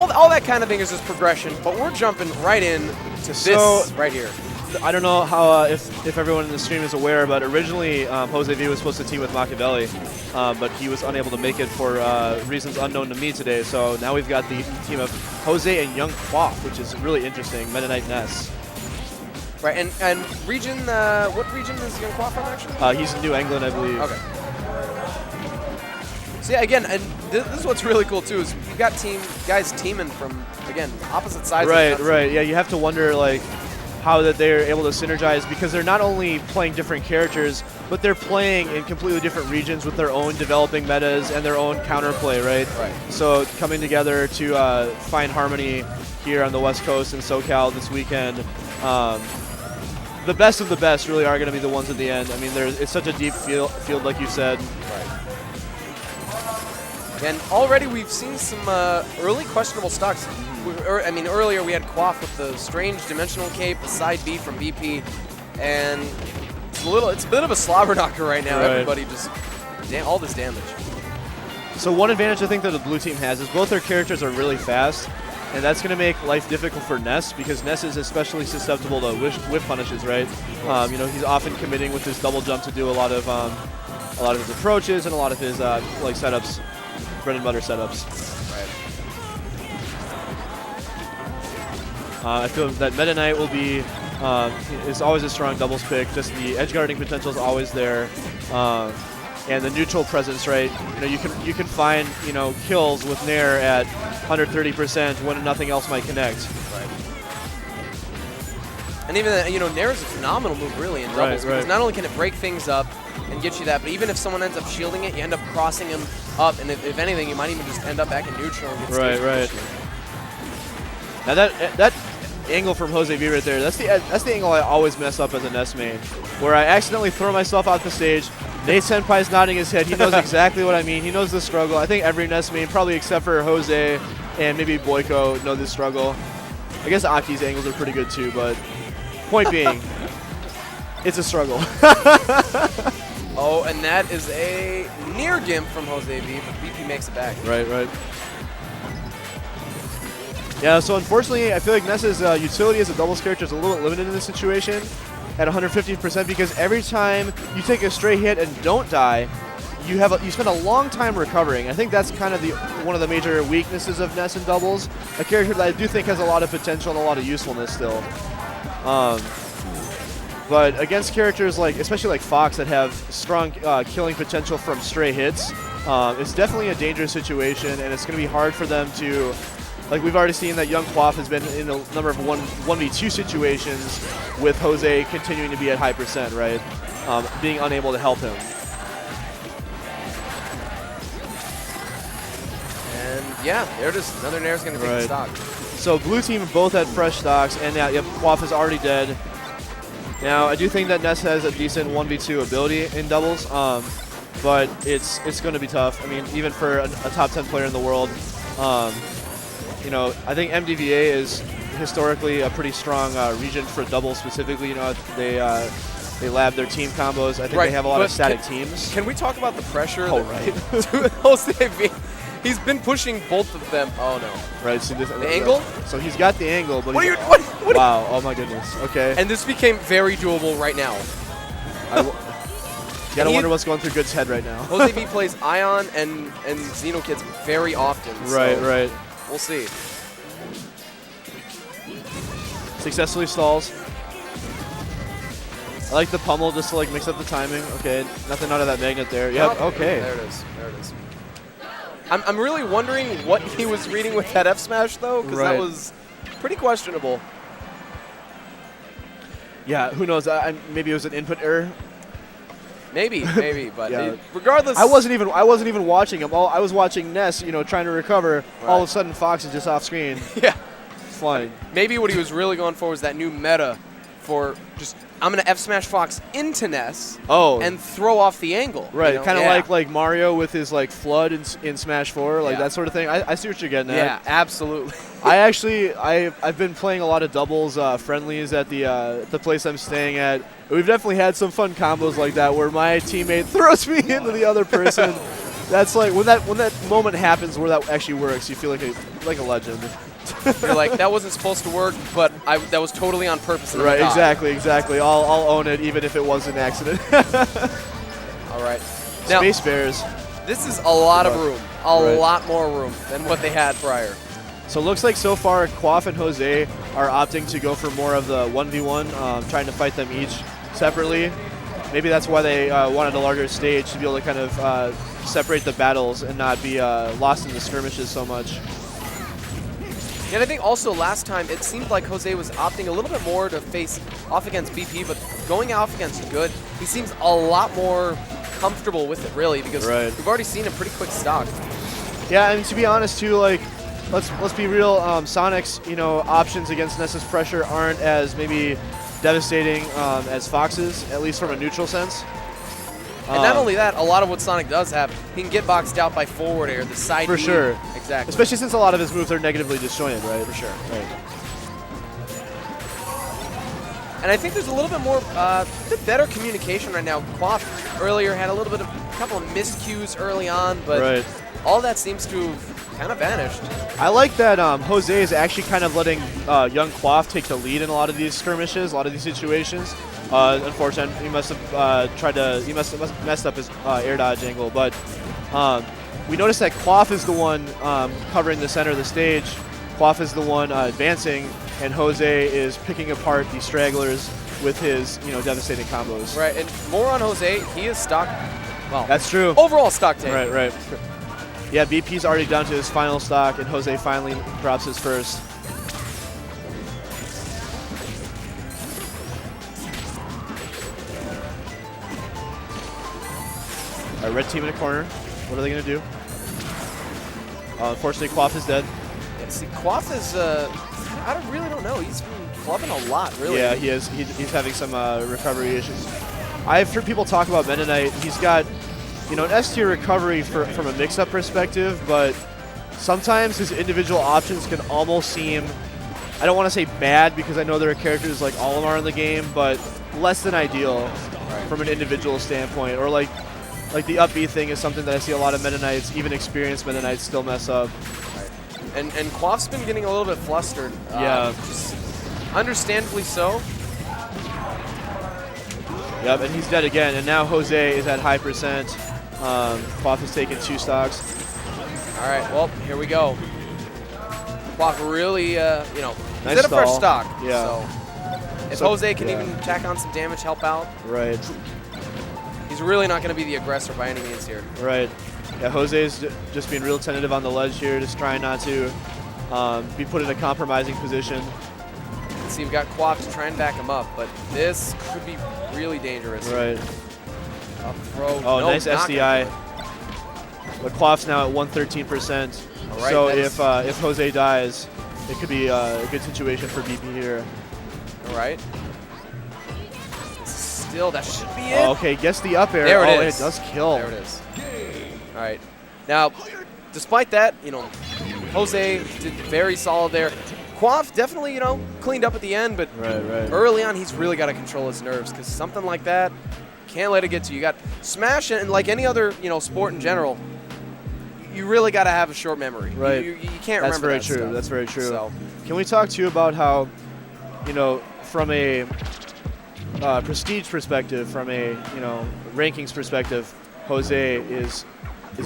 all that kind of thing is just progression, but we're jumping right in to this right here. I don't know how if everyone in the stream is aware, but originally JoseV was supposed to team with Machiavelli, but he was unable to make it for reasons unknown to me today. So now we've got the team of Jose and young Quaf, which is really interesting. Meta Knight Ness. Right, and region, what region is young Quaf from actually? He's in New England, I believe. Okay. So yeah, again, and this is what's really cool too, is you've got guys teaming from, again, opposite sides. Right, right. Yeah, you have to wonder like how that they're able to synergize, because they're not only playing different characters, but they're playing in completely different regions with their own developing metas and their own counterplay, right? Right. So coming together to find harmony here on the West Coast and SoCal this weekend. The best of the best really are going to be the ones at the end. I mean, it's such a deep field, like you said. Right. And already we've seen some early questionable stocks. I mean, earlier we had Quaf with the strange dimensional cape, the side B from BP, and it's a bit of a slobber knocker right now. Right. Everybody just all this damage. So one advantage I think that the blue team has is both their characters are really fast, and that's going to make life difficult for Ness, because Ness is especially susceptible to whiff punishes, right? You know, he's often committing with his double jump to do a lot of his approaches and a lot of his like setups, bread and butter setups. Right. I feel that Meta Knight will be is always a strong doubles pick. Just the edge guarding potential is always there. And the neutral presence, right? You know, you can find kills with Nair at 130% when nothing else might connect. Right. And even Nair is a phenomenal move, really, in doubles, because not only can it break things up and get you that, but even if someone ends up shielding it, you end up crossing him up, and if anything, you might even just end up back in neutral and get right. Now that angle from JoseV right there, that's the angle I always mess up as a Ness main, where I accidentally throw myself out the stage. Nate Senpai's nodding his head. He knows exactly what I mean. He knows the struggle. I think every Ness main, probably except for Jose and maybe Boyko, know this struggle. I guess Aki's angles are pretty good too, but point being, it's a struggle. Oh, and that is a near gimp from JoseV, but BP makes it back. Right. Yeah, so unfortunately, I feel like Ness's utility as a doubles character is a little limited in this situation at 150%, because every time you take a stray hit and don't die, you spend a long time recovering. I think that's kind of one of the major weaknesses of Ness in doubles, a character that I do think has a lot of potential and a lot of usefulness still. But against characters especially like Fox, that have strong killing potential from stray hits, it's definitely a dangerous situation, and it's going to be hard for them to. Like, we've already seen that young Quaf has been in a number of 1v2 situations with Jose continuing to be at high percent, right? Being unable to help him. And yeah, there it is. Another Nair's going to take the stock. So blue team both had fresh stocks, and yeah, Quaf is already dead. Now, I do think that Ness has a decent 1v2 ability in doubles, but it's going to be tough. I mean, even for a top 10 player in the world. I think MDVA is historically a pretty strong region for doubles specifically. They lab their team combos. I think they have a lot of static teams. Can we talk about the pressure? Oh, right. JoseV, he's been pushing both of them. Oh, no. Right. So the angle? So he's got the angle. But wow. Oh, my goodness. Okay. And this became very doable right now. You gotta wonder what's going through Goode's head right now. JoseV plays Ion and Xenokids very often. Right. We'll see. Successfully stalls. I like the pummel just to mix up the timing. Okay, nothing out of that magnet there. Yep, okay. There it is. I'm really wondering what he was reading with that F smash though, because that was pretty questionable. Yeah, who knows? Maybe it was an input error. Maybe, but regardless, I wasn't even watching him. I was watching Ness, trying to recover. Right. All of a sudden, Fox is just off screen. Yeah, flying. Maybe what he was really going for was that new meta for just I'm gonna F smash Fox into Ness. And throw off the angle. Right, kind of like Mario with his flood in Smash 4, that sort of thing. I see what you're getting at. Yeah, absolutely. I've been playing a lot of doubles friendlies at the place I'm staying at. We've definitely had some fun combos like that where my teammate throws me into the other person. That's like when that moment happens where that actually works, you feel like a legend. You're like, that wasn't supposed to work, but that was totally on purpose. Right, exactly. I'll own it, even if it was an accident. All right. Now, Space Bears. This is a lot of room, a lot more room than what they had prior. So it looks like so far Quaf and Jose are opting to go for more of the 1v1, trying to fight them each separately. Maybe that's why they wanted a larger stage, to be able to kind of separate the battles and not be lost in the skirmishes so much. And I think also last time it seemed like Jose was opting a little bit more to face off against BP, but going off against Goode, he seems a lot more comfortable with it, really, because we've already seen a pretty quick stock. Yeah, and to be honest too, like let's be real, Sonic's options against Nessa's pressure aren't as maybe devastating as Fox's, at least from a neutral sense. And not only that, a lot of what Sonic does have, he can get boxed out by forward air, the side for B. sure. Exactly. Especially since a lot of his moves are negatively disjointed, right? For sure. Right. And I think there's a little bit more, bit better communication right now. Quaf earlier had a couple of miscues early on, but all that seems to have kind of vanished. I like that Jose is actually kind of letting young Quaf take the lead in a lot of these skirmishes, a lot of these situations. Unfortunately, he must have he must have messed up his air dodge angle, but we noticed that Quaf is the one covering the center of the stage. Quaf is the one advancing, and Jose is picking apart the stragglers with his devastating combos. Right, and more on Jose. He is stock. Well, that's true. Overall stock take. Right. Yeah, BP's already down to his final stock, and Jose finally drops his first. All right, red team in a corner. What are they going to do? Unfortunately, Quaf is dead. Yeah, see, Quaf is, I really don't know. He's been clubbing a lot, really. Yeah, he is. He's having some recovery issues. I've heard people talk about Meta Knight. He's got, an S-tier recovery from a mix-up perspective, but sometimes his individual options can almost seem, I don't want to say bad, because I know there are characters like Olimar in the game, but less than ideal from an individual standpoint. Or like the up B thing is something that I see a lot of Meta Knights, even experienced Meta Knights, still mess up. And Quaf's been getting a little bit flustered. Yeah. Just understandably so. Yep, and he's dead again. And now Jose is at high percent. Quaf has taken 2 stocks. All right, well, here we go. Quaf really, nice he's at a fresh stock. Yeah. So if Jose can even tack on some damage, help out. Right. He's really not going to be the aggressor by any means here. Right. Yeah, Jose's just being real tentative on the ledge here, just trying not to be put in a compromising position. So you've got Quaf to try and back him up, but this could be really dangerous. Right. Up throw. Oh, nope, nice SDI. But Quaf's now at 113%. Right, so if Jose dies, it could be a good situation for BP here. All right. Still, that should be it. Oh, okay, gets the up air. There it is. It does kill. There it is. All right. Now, despite that, Jose did very solid there. Quaf definitely, cleaned up at the end, but early on, he's really got to control his nerves, because something like that, can't let it get to you. You got Smash, and like any other, sport in general, you really got to have a short memory. Right. You can't remember that stuff. That's very true. So. Can we talk to you about how, from a prestige perspective, from a rankings perspective, Jose is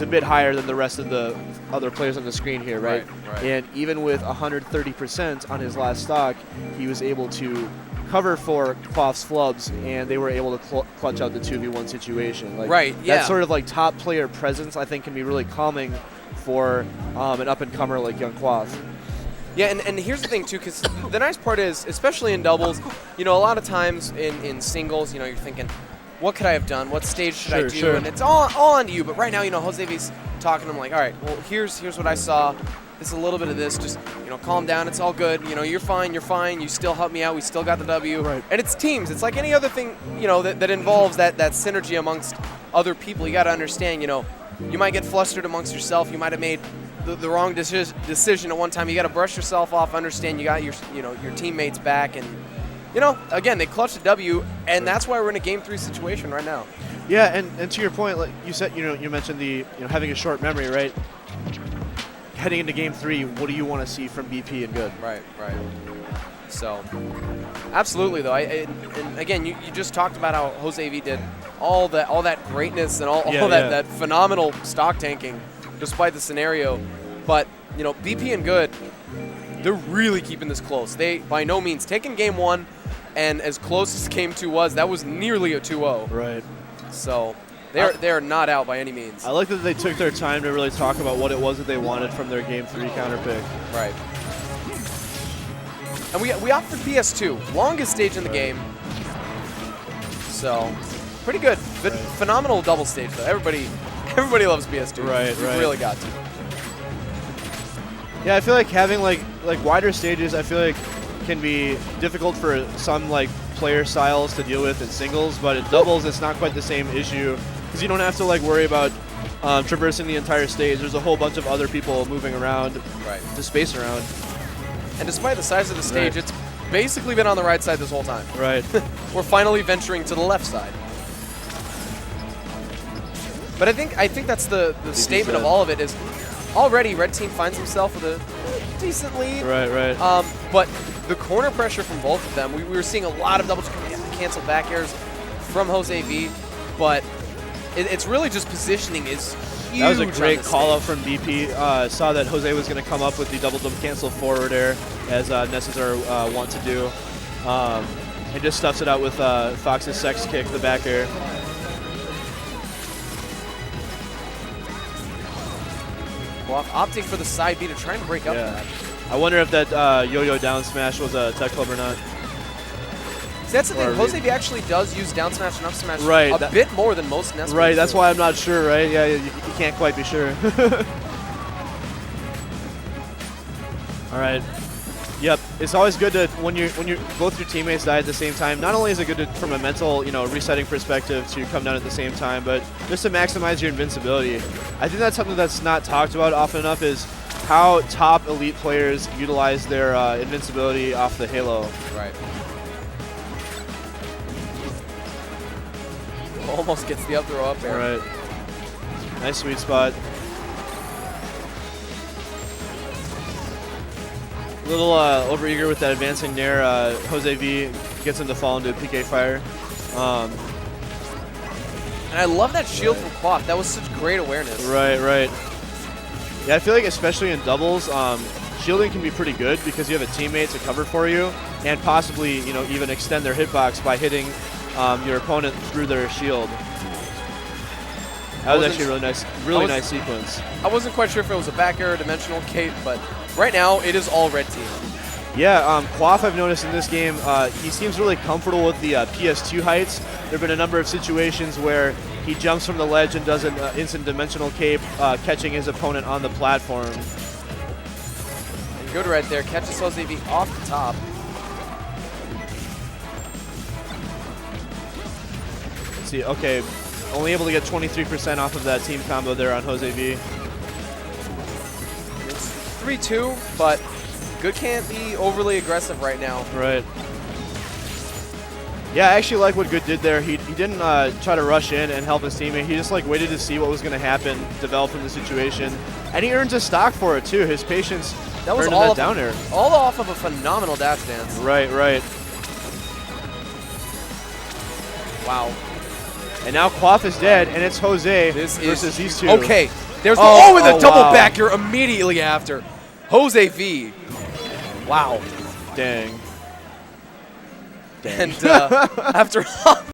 a bit higher than the rest of the other players on the screen here, right? And even with 130% on his last stock, he was able to cover for Quaf's flubs, and they were able to clutch out the 2v1 situation. That sort of like top player presence, I think, can be really calming for an up-and-comer like young Quaf. Yeah, and here's the thing, too, because the nice part is, especially in doubles, a lot of times in singles, you're thinking, what could I have done? What stage should I do? And it's all on you. But right now, Jose V's talking to him like, all right, well, here's what I saw. This is a little bit of this. Just, calm down. It's all good. You're fine. You're fine. You still helped me out. We still got the W. Right. And it's teams. It's like any other thing, that involves that synergy amongst other people. You got to understand, you might get flustered amongst yourself. You might have made the wrong decision at one time. You got to brush yourself off, understand you got your teammates back, and again, they clutched a W, and that's why we're in a Game 3 situation right now. Yeah, and to your point, like you said, you mentioned the having a short memory, right? Heading into Game 3, what do you want to see from BP and Goode? Right. So, absolutely though. And again, you just talked about how JoseV did all that greatness and all that phenomenal stock tanking, despite the scenario. But BP and Goode, they're really keeping this close. They by no means taking Game 1, and as close as Game 2 was, that was nearly a 2-0. Right. So they're not out by any means. I like that they took their time to really talk about what it was that they wanted from their Game 3 counter pick. Right. And we opted for PS2, longest stage in the game. So pretty good. But phenomenal double stage though. Everybody loves PS2. Right. Really got to. Yeah, I feel like having like wider stages, I feel like can be difficult for some player styles to deal with in singles, but in doubles it's not quite the same issue because you don't have to worry about traversing the entire stage. There's a whole bunch of other people moving around to space around. And despite the size of the stage, it's basically been on the right side this whole time. Right. We're finally venturing to the left side. But I think that's the statement of all of it is already Red Team finds himself with a decent lead. Right. But the corner pressure from both of them, we were seeing a lot of double cancel back airs from JoseV, but it's really just positioning is huge. That was a great call out from BP. Saw that Jose was going to come up with the double jump cancel forward air, as Nesses are want to do. And just stuffs it out with Fox's sex kick, the back air. Quaf opting for the side B to try and break up that. I wonder if that yo-yo down smash was a tech club or not. See, that's the thing. JoseV actually does use down smash and up smash a bit more than most Ness. Right, that's why I'm not sure, right? Yeah, you can't quite be sure. All right. Yep, it's always good to when both your teammates die at the same time. Not only is it good from a mental, resetting perspective to come down at the same time, but just to maximize your invincibility. I think that's something that's not talked about often enough is how top elite players utilize their invincibility off the Halo. Right. Almost gets the up throw up there. Right. Nice sweet spot. A little overeager with that advancing nair. JoseV gets him to fall into a PK fire. And I love that shield from Quaf. That was such great awareness. Right. Yeah, I feel like especially in doubles, shielding can be pretty good because you have a teammate to cover for you and possibly even extend their hitbox by hitting your opponent through their shield. That was actually a really nice sequence. I wasn't quite sure if it was a back air or dimensional cape, but right now it is all red team. Yeah, Quaf I've noticed in this game, he seems really comfortable with the PS2 heights. There have been a number of situations where he jumps from the ledge and does an instant dimensional cape, catching his opponent on the platform. And Goode right there, catches JoseV off the top. Let's see, okay, only able to get 23% off of that team combo there on JoseV. It's 3-2, but Goode can't be overly aggressive right now. Right. Yeah, I actually like what Goode did there. He didn't try to rush in and help his teammate. He just waited to see what was going to happen, develop from the situation, and he earns a stock for it too. His patience that was all down air. All off of a phenomenal dash dance. Right. Wow. And now Quaf is dead, and it's Jose versus these two. Okay, there's the double back here immediately after. JoseV. Wow. Dang. And after